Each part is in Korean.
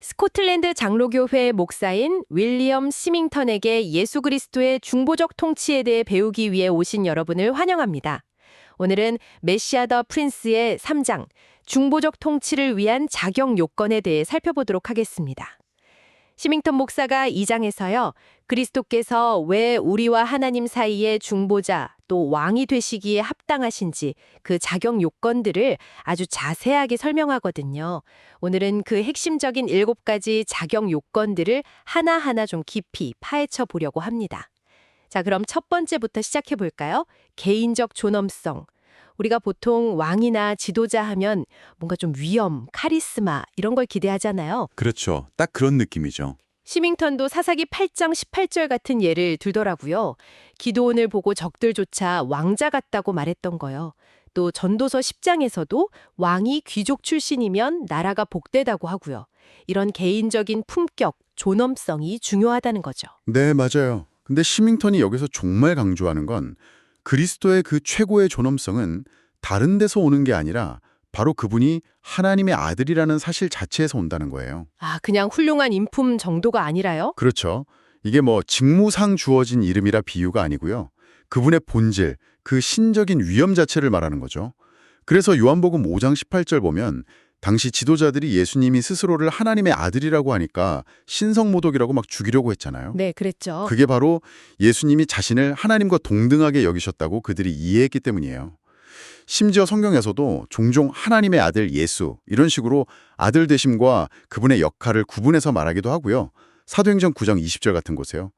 스코틀랜드 장로교회 목사인 윌리엄 시밍턴에게 예수 그리스도의 중보적 통치에 대해 배우기 위해 오신 여러분을 환영합니다. 오늘은 메시아 더 프린스의 3장, 중보적 통치를 위한 자격 요건에 대해 살펴보도록 하겠습니다. 시밍턴 목사가 2장에서요, 그리스도께서 왜 우리와 하나님 사이의 중보자 또 왕이 되시기에 합당하신지 그 자격 요건들을 아주 자세하게 설명하거든요. 오늘은 그 핵심적인 7가지 자격 요건들을 하나하나 좀 깊이 파헤쳐 보려고 합니다. 자, 그럼 첫 번째부터 시작해 볼까요? 개인적 존엄성. 우리가 보통 왕이나 지도자 하면 뭔가 좀 위엄, 카리스마 이런 걸 기대하잖아요. 그렇죠. 딱 그런 느낌이죠. 시밍턴도 사사기 8장 18절 같은 예를 들더라고요. 기드온을 보고 적들조차 왕자 같다고 말했던 거요. 또 전도서 10장에서도 왕이 귀족 출신이면 나라가 복되다고 하고요. 이런 개인적인 품격, 존엄성이 중요하다는 거죠. 네, 맞아요. 근데 시밍턴이 여기서 정말 강조하는 건 그리스도의 그 최고의 존엄성은 다른 데서 오는 게 아니라 바로 그분이 하나님의 아들이라는 사실 자체에서 온다는 거예요. 아, 그냥 훌륭한 인품 정도가 아니라요? 그렇죠. 이게 뭐 직무상 주어진 이름이라 비유가 아니고요. 그분의 본질, 그 신적인 위엄 자체를 말하는 거죠. 그래서 요한복음 5장 18절 보면 당시 지도자들이 예수님이 스스로를 하나님의 아들이라고 하니까 신성모독이라고 막 죽이려고 했잖아요. 네, 그랬죠. 그게 바로 예수님이 자신을 하나님과 동등하게 여기셨다고 그들이 이해했기 때문이에요. 심지어 성경에서도 종종 하나님의 아들 예수 이런 식으로 아들 되심과 그분의 역할을 구분해서 말하기도 하고요. 사도행전 9장 20절 같은 곳에요.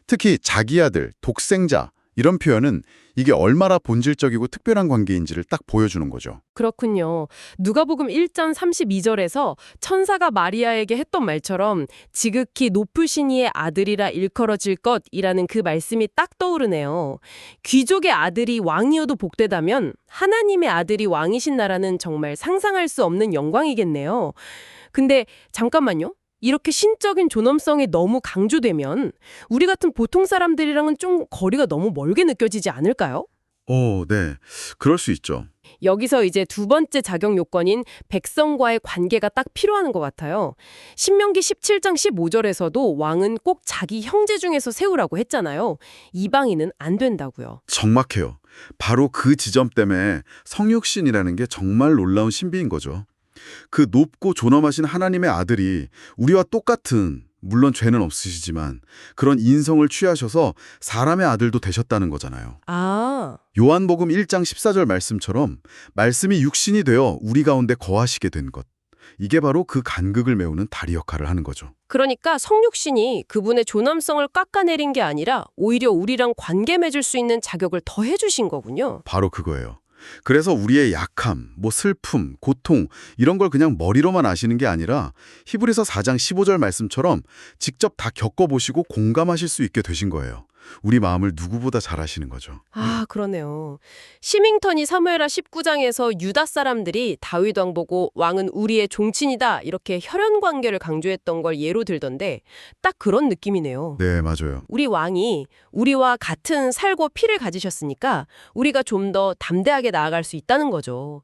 특히 자기 아들, 독생자 이런 표현은 이게 얼마나 본질적이고 특별한 관계인지를 딱 보여주는 거죠. 그렇군요. 누가복음 1장 32절에서 천사가 마리아에게 했던 말처럼 지극히 높으신 이의 아들이라 일컬어질 것이라는 그 말씀이 딱 떠오르네요. 귀족의 아들이 왕이어도 복되다면 하나님의 아들이 왕이신 나라는 정말 상상할 수 없는 영광이겠네요. 근데 잠깐만요. 이렇게 신적인 존엄성이 너무 강조되면 우리 같은 보통 사람들이랑은 좀 거리가 너무 멀게 느껴지지 않을까요? 네. 그럴 수 있죠. 여기서 이제 두 번째 자격 요건인 백성과의 관계가 딱 필요한 것 같아요. 신명기 17장 15절에서도 왕은 꼭 자기 형제 중에서 세우라고 했잖아요. 이방인은 안 된다고요. 정확해요. 바로 그 지점 때문에 성육신이라는 게 정말 놀라운 신비인 거죠. 그 높고 존엄하신 하나님의 아들이 우리와 똑같은, 물론 죄는 없으시지만 그런 인성을 취하셔서 사람의 아들도 되셨다는 거잖아요. 아, 요한복음 1장 14절 말씀처럼 말씀이 육신이 되어 우리 가운데 거하시게 된 것. 이게 바로 그 간극을 메우는 다리 역할을 하는 거죠. 그러니까 성육신이 그분의 존엄성을 깎아내린 게 아니라 오히려 우리랑 관계 맺을 수 있는 자격을 더해주신 거군요. 바로 그거예요. 그래서 우리의 약함, 슬픔, 고통 이런 걸 그냥 머리로만 아시는 게 아니라 히브리서 4장 15절 말씀처럼 직접 다 겪어보시고 공감하실 수 있게 되신 거예요. 우리 마음을 누구보다 잘 아시는 거죠. 아, 그러네요. 시밍턴이 사무엘하 19장에서 유다 사람들이 다윗 왕 보고 왕은 우리의 종친이다 이렇게 혈연 관계를 강조했던 걸 예로 들던데 딱 그런 느낌이네요. 네, 맞아요. 우리 왕이 우리와 같은 살고 피를 가지셨으니까 우리가 좀 더 담대하게 나아갈 수 있다는 거죠.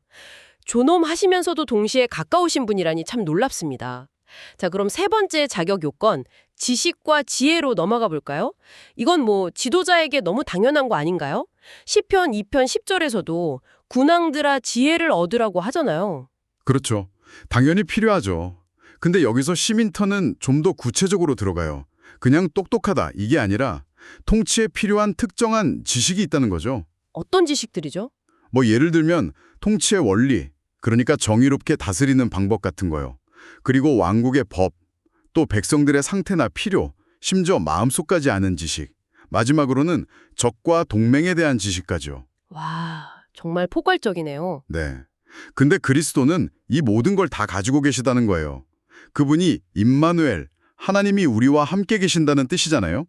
존엄하시면서도 동시에 가까우신 분이라니 참 놀랍습니다. 자, 그럼 세 번째 자격 요건, 지식과 지혜로 넘어가 볼까요? 이건 뭐 지도자에게 너무 당연한 거 아닌가요? 시편 2편 10절에서도 군왕들아 지혜를 얻으라고 하잖아요. 그렇죠. 당연히 필요하죠. 근데 여기서 시민턴은 좀 더 구체적으로 들어가요. 그냥 똑똑하다 이게 아니라 통치에 필요한 특정한 지식이 있다는 거죠. 어떤 지식들이죠? 뭐 예를 들면 통치의 원리, 그러니까 정의롭게 다스리는 방법 같은 거요. 그리고 왕국의 법, 또 백성들의 상태나 필요, 심지어 마음속까지 아는 지식. 마지막으로는 적과 동맹에 대한 지식까지요. 와, 정말 포괄적이네요. 네. 근데 그리스도는 이 모든 걸 다 가지고 계시다는 거예요. 그분이 임마누엘, 하나님이 우리와 함께 계신다는 뜻이잖아요.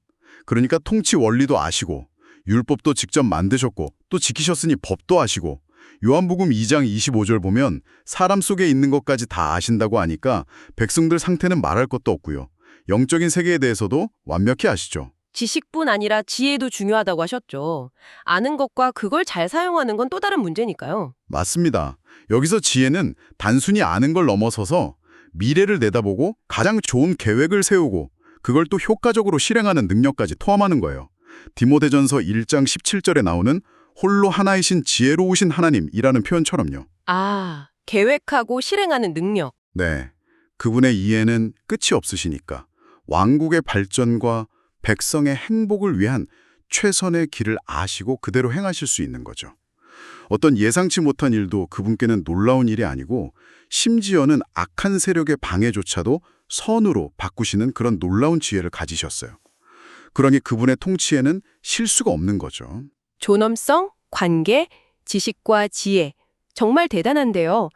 그러니까 통치 원리도 아시고, 율법도 직접 만드셨고, 또 지키셨으니 법도 아시고, 요한복음 2장 25절 보면 사람 속에 있는 것까지 다 아신다고 하니까 백성들 상태는 말할 것도 없고요. 영적인 세계에 대해서도 완벽히 아시죠. 지식뿐 아니라 지혜도 중요하다고 하셨죠. 아는 것과 그걸 잘 사용하는 건 또 다른 문제니까요. 맞습니다. 여기서 지혜는 단순히 아는 걸 넘어서서 미래를 내다보고 가장 좋은 계획을 세우고 그걸 또 효과적으로 실행하는 능력까지 포함하는 거예요. 디모데전서 1장 17절에 나오는 홀로 하나이신 지혜로우신 하나님이라는 표현처럼요. 아, 계획하고 실행하는 능력. 네, 그분의 이해는 끝이 없으시니까 왕국의 발전과 백성의 행복을 위한 최선의 길을 아시고 그대로 행하실 수 있는 거죠. 어떤 예상치 못한 일도 그분께는 놀라운 일이 아니고 심지어는 악한 세력의 방해조차도 선으로 바꾸시는 그런 놀라운 지혜를 가지셨어요. 그러니 그분의 통치에는 실수가 없는 거죠. 존엄성, 관계, 지식과 지혜. 정말 대단한데요.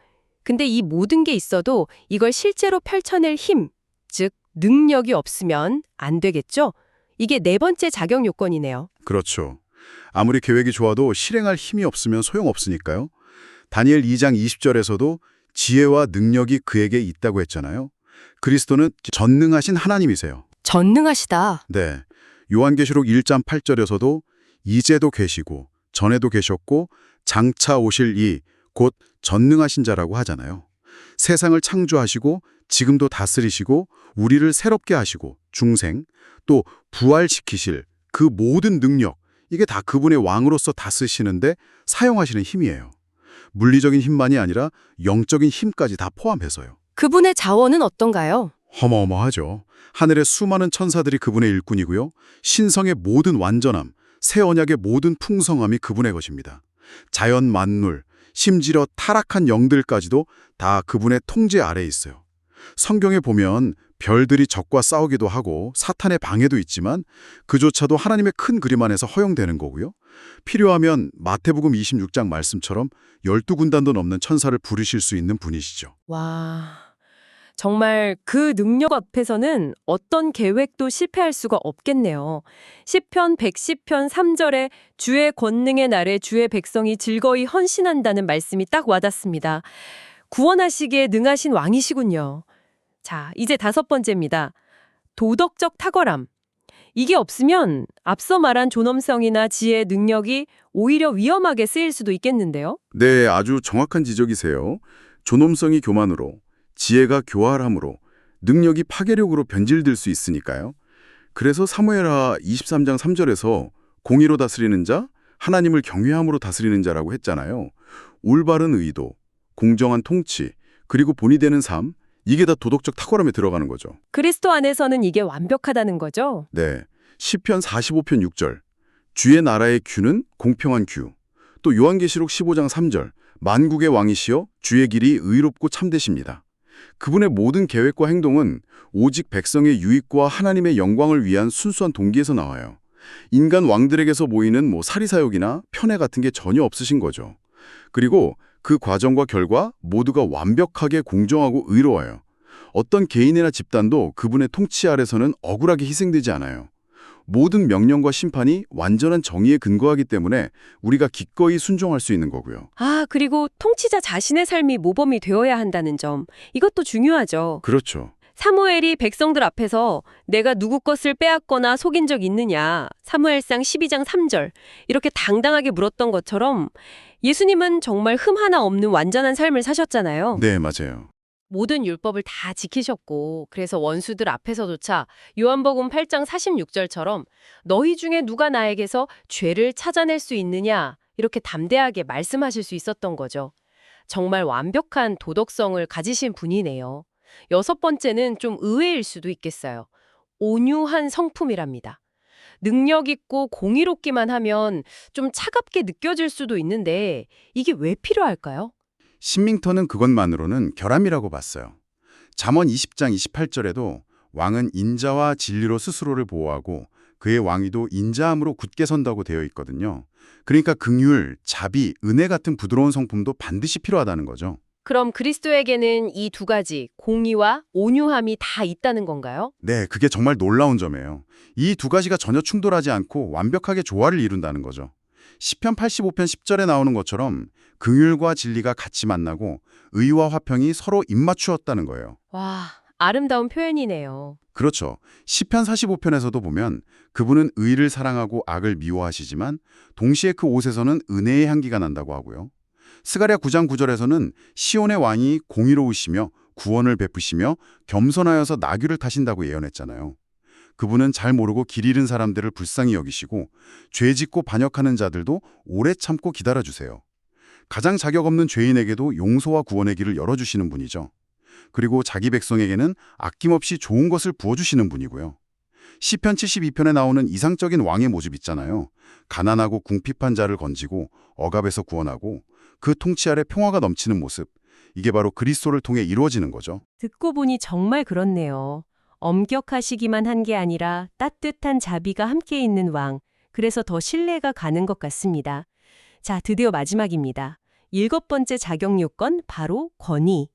근데 이 모든 게 있어도 이걸 실제로 펼쳐낼 힘, 즉 능력이 없으면 안 되겠죠? 이게 네 번째 자격 요건이네요. 그렇죠. 아무리 계획이 좋아도 실행할 힘이 없으면 소용없으니까요. 다니엘 2장 20절에서도 지혜와 능력이 그에게 있다고 했잖아요. 그리스도는 전능하신 하나님이세요. 전능하시다. 네. 요한계시록 1장 8절에서도 이제도 계시고 전에도 계셨고 장차 오실 이 곧 전능하신 자라고 하잖아요. 세상을 창조하시고 지금도 다스리시고 우리를 새롭게 하시고 중생 또 부활시키실 그 모든 능력 이게 다 그분의 왕으로서 다스리시는데 사용하시는 힘이에요. 물리적인 힘만이 아니라 영적인 힘까지 다 포함해서요. 그분의 자원은 어떤가요? 어마어마하죠. 하늘의 수많은 천사들이 그분의 일꾼이고요. 신성의 모든 완전함, 새 언약의 모든 풍성함이 그분의 것입니다. 자연 만물, 심지어 타락한 영들까지도 다 그분의 통제 아래에 있어요. 성경에 보면 별들이 적과 싸우기도 하고 사탄의 방해도 있지만 그조차도 하나님의 큰 그림 안에서 허용되는 거고요. 필요하면 마태복음 26장 말씀처럼 12군단도 넘는 천사를 부르실 수 있는 분이시죠. 와, 정말 그 능력 앞에서는 어떤 계획도 실패할 수가 없겠네요. 시편 110편 3절에 주의 권능의 날에 주의 백성이 즐거이 헌신한다는 말씀이 딱 와닿습니다. 구원하시기에 능하신 왕이시군요. 자, 이제 다섯 번째입니다. 도덕적 탁월함. 이게 없으면 앞서 말한 존엄성이나 지혜, 능력이 오히려 위험하게 쓰일 수도 있겠는데요? 네, 아주 정확한 지적이세요. 존엄성이 교만으로, 지혜가 교활함으로, 능력이 파괴력으로 변질될 수 있으니까요. 그래서 사무엘하 23장 3절에서 공의로 다스리는 자, 하나님을 경외함으로 다스리는 자라고 했잖아요. 올바른 의도, 공정한 통치, 그리고 본이 되는 삶, 이게 다 도덕적 탁월함에 들어가는 거죠. 그리스도 안에서는 이게 완벽하다는 거죠? 네, 시편 45편 6절, 주의 나라의 규는 공평한 규. 또 요한계시록 15장 3절, 만국의 왕이시여 주의 길이 의롭고 참되십니다. 그분의 모든 계획과 행동은 오직 백성의 유익과 하나님의 영광을 위한 순수한 동기에서 나와요. 인간 왕들에게서 모이는 사리사욕이나 편애 같은 게 전혀 없으신 거죠. 그리고 그 과정과 결과 모두가 완벽하게 공정하고 의로워요. 어떤 개인이나 집단도 그분의 통치 아래서는 억울하게 희생되지 않아요. 모든 명령과 심판이 완전한 정의에 근거하기 때문에 우리가 기꺼이 순종할 수 있는 거고요. 아, 그리고 통치자 자신의 삶이 모범이 되어야 한다는 점. 이것도 중요하죠. 그렇죠. 사무엘이 백성들 앞에서 내가 누구 것을 빼앗거나 속인 적 있느냐, 사무엘상 12장 3절 이렇게 당당하게 물었던 것처럼 예수님은 정말 흠 하나 없는 완전한 삶을 사셨잖아요. 네, 맞아요. 모든 율법을 다 지키셨고 그래서 원수들 앞에서조차 요한복음 8장 46절처럼 너희 중에 누가 나에게서 죄를 찾아낼 수 있느냐 이렇게 담대하게 말씀하실 수 있었던 거죠. 정말 완벽한 도덕성을 가지신 분이네요. 여섯 번째는 좀 의외일 수도 있겠어요. 온유한 성품이랍니다. 능력 있고 공의롭기만 하면 좀 차갑게 느껴질 수도 있는데 이게 왜 필요할까요? 신밍턴은 그것만으로는 결함이라고 봤어요. 잠언 20장 28절에도 왕은 인자와 진리로 스스로를 보호하고 그의 왕위도 인자함으로 굳게 선다고 되어 있거든요. 그러니까 긍휼, 자비, 은혜 같은 부드러운 성품도 반드시 필요하다는 거죠. 그럼 그리스도에게는 이 두 가지, 공의와 온유함이 다 있다는 건가요? 네, 그게 정말 놀라운 점이에요. 이 두 가지가 전혀 충돌하지 않고 완벽하게 조화를 이룬다는 거죠. 시편 85편 10절에 나오는 것처럼 긍휼과 진리가 같이 만나고 의와 화평이 서로 입맞추었다는 거예요. 와, 아름다운 표현이네요. 그렇죠. 시편 45편에서도 보면 그분은 의를 사랑하고 악을 미워하시지만 동시에 그 옷에서는 은혜의 향기가 난다고 하고요. 스가랴 9장 9절에서는 시온의 왕이 공의로우시며 구원을 베푸시며 겸손하여서 나귀를 타신다고 예언했잖아요. 그분은 잘 모르고 길 잃은 사람들을 불쌍히 여기시고 죄 짓고 반역하는 자들도 오래 참고 기다려주세요. 가장 자격 없는 죄인에게도 용서와 구원의 길을 열어주시는 분이죠. 그리고 자기 백성에게는 아낌없이 좋은 것을 부어주시는 분이고요. 시편 72편에 나오는 이상적인 왕의 모습 있잖아요. 가난하고 궁핍한 자를 건지고 억압에서 구원하고 그 통치 아래 평화가 넘치는 모습. 이게 바로 그리스도를 통해 이루어지는 거죠. 듣고 보니 정말 그렇네요. 엄격하시기만 한 게 아니라 따뜻한 자비가 함께 있는 왕. 그래서 더 신뢰가 가는 것 같습니다. 자, 드디어 마지막입니다. 7번째 자격 요건, 바로 권위.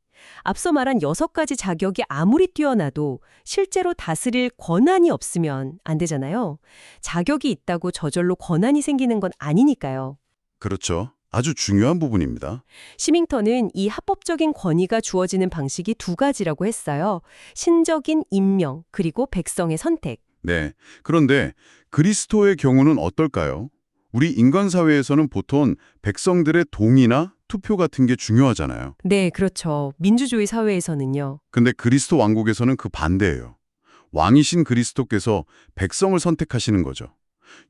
앞서 말한 6가지 자격이 아무리 뛰어나도 실제로 다스릴 권한이 없으면 안 되잖아요. 자격이 있다고 저절로 권한이 생기는 건 아니니까요. 그렇죠. 아주 중요한 부분입니다. 시밍턴은 이 합법적인 권위가 주어지는 방식이 2가지라고 했어요. 신적인 임명, 그리고 백성의 선택. 네. 그런데 그리스도의 경우는 어떨까요? 우리 인간 사회에서는 보통 백성들의 동의나 투표 같은 게 중요하잖아요. 네, 그렇죠. 민주주의 사회에서는요. 근데 그리스도 왕국에서는 그 반대예요. 왕이신 그리스도께서 백성을 선택하시는 거죠.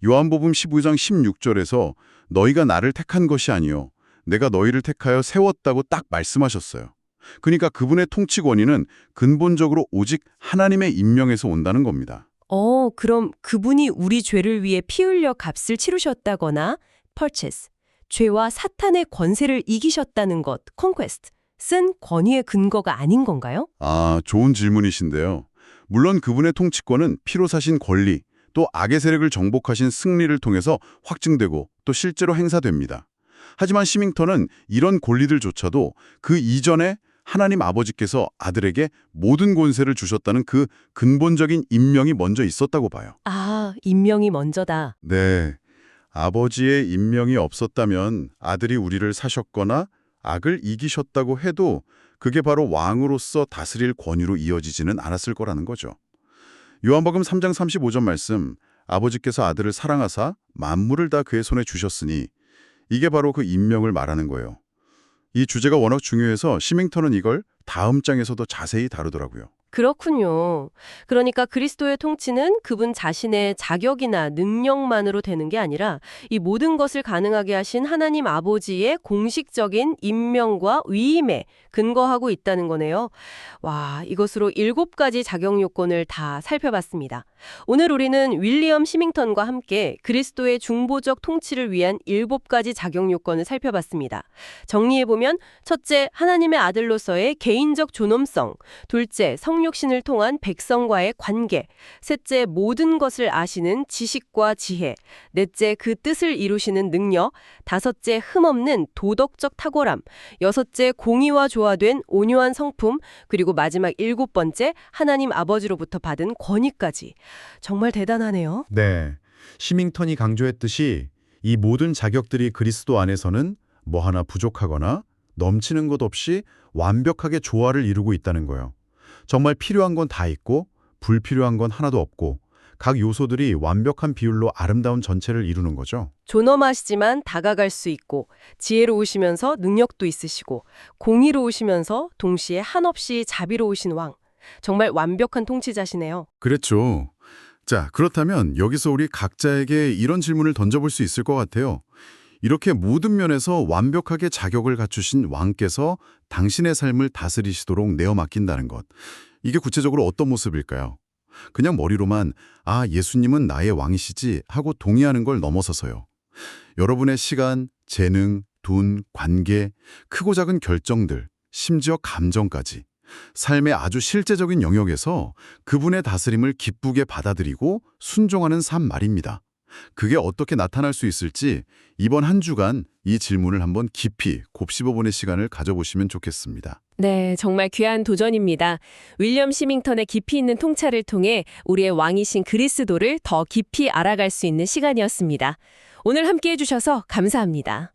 요한복음 15장 16절에서 너희가 나를 택한 것이 아니요 내가 너희를 택하여 세웠다고 딱 말씀하셨어요. 그러니까 그분의 통치 권위는 근본적으로 오직 하나님의 임명에서 온다는 겁니다. 그럼 그분이 우리 죄를 위해 피 흘려 값을 치르셨다거나 purchase, 죄와 사탄의 권세를 이기셨다는 것, conquest, 쓴 권위의 근거가 아닌 건가요? 아, 좋은 질문이신데요. 물론 그분의 통치권은 피로 사신 권리, 또 악의 세력을 정복하신 승리를 통해서 확증되고 또 실제로 행사됩니다. 하지만 시밍턴은 이런 권리들조차도 그 이전에 하나님 아버지께서 아들에게 모든 권세를 주셨다는 그 근본적인 임명이 먼저 있었다고 봐요. 아, 임명이 먼저다. 네. 아버지의 임명이 없었다면 아들이 우리를 사셨거나 악을 이기셨다고 해도 그게 바로 왕으로서 다스릴 권위로 이어지지는 않았을 거라는 거죠. 요한복음 3장 35절 말씀, 아버지께서 아들을 사랑하사 만물을 다 그의 손에 주셨으니 이게 바로 그 임명을 말하는 거예요. 이 주제가 워낙 중요해서 시밍턴은 이걸 다음 장에서도 자세히 다루더라고요. 그렇군요. 그러니까 그리스도의 통치는 그분 자신의 자격이나 능력만으로 되는 게 아니라 이 모든 것을 가능하게 하신 하나님 아버지의 공식적인 임명과 위임에 근거하고 있다는 거네요. 와, 이것으로 7가지 자격 요건을 다 살펴봤습니다. 오늘 우리는 윌리엄 시밍턴과 함께 그리스도의 중보적 통치를 위한 7가지 자격 요건을 살펴봤습니다. 정리해보면 첫째, 하나님의 아들로서의 개인적 존엄성. 둘째, 성육신을 통한 백성과의 관계. 셋째, 모든 것을 아시는 지식과 지혜. 넷째, 그 뜻을 이루시는 능력. 다섯째, 흠없는 도덕적 탁월함. 여섯째, 공의와 조화된 온유한 성품. 그리고 마지막 7번째, 하나님 아버지로부터 받은 권위까지. 정말 대단하네요. 네. 시밍턴이 강조했듯이 이 모든 자격들이 그리스도 안에서는 뭐 하나 부족하거나 넘치는 것 없이 완벽하게 조화를 이루고 있다는 거예요. 정말 필요한 건 다 있고 불필요한 건 하나도 없고 각 요소들이 완벽한 비율로 아름다운 전체를 이루는 거죠. 존엄하시지만 다가갈 수 있고 지혜로우시면서 능력도 있으시고 공의로우시면서 동시에 한없이 자비로우신 왕. 정말 완벽한 통치자시네요. 그렇죠. 자, 그렇다면 여기서 우리 각자에게 이런 질문을 던져볼 수 있을 것 같아요. 이렇게 모든 면에서 완벽하게 자격을 갖추신 왕께서 당신의 삶을 다스리시도록 내어 맡긴다는 것. 이게 구체적으로 어떤 모습일까요? 그냥 머리로만 아, 예수님은 나의 왕이시지 하고 동의하는 걸 넘어서서요. 여러분의 시간, 재능, 돈, 관계, 크고 작은 결정들, 심지어 감정까지 삶의 아주 실제적인 영역에서 그분의 다스림을 기쁘게 받아들이고 순종하는 삶 말입니다. 그게 어떻게 나타날 수 있을지 이번 한 주간 이 질문을 한번 깊이 곱씹어보는 시간을 가져보시면 좋겠습니다. 네, 정말 귀한 도전입니다. 윌리엄 시밍턴의 깊이 있는 통찰을 통해 우리의 왕이신 그리스도를 더 깊이 알아갈 수 있는 시간이었습니다. 오늘 함께해 주셔서 감사합니다.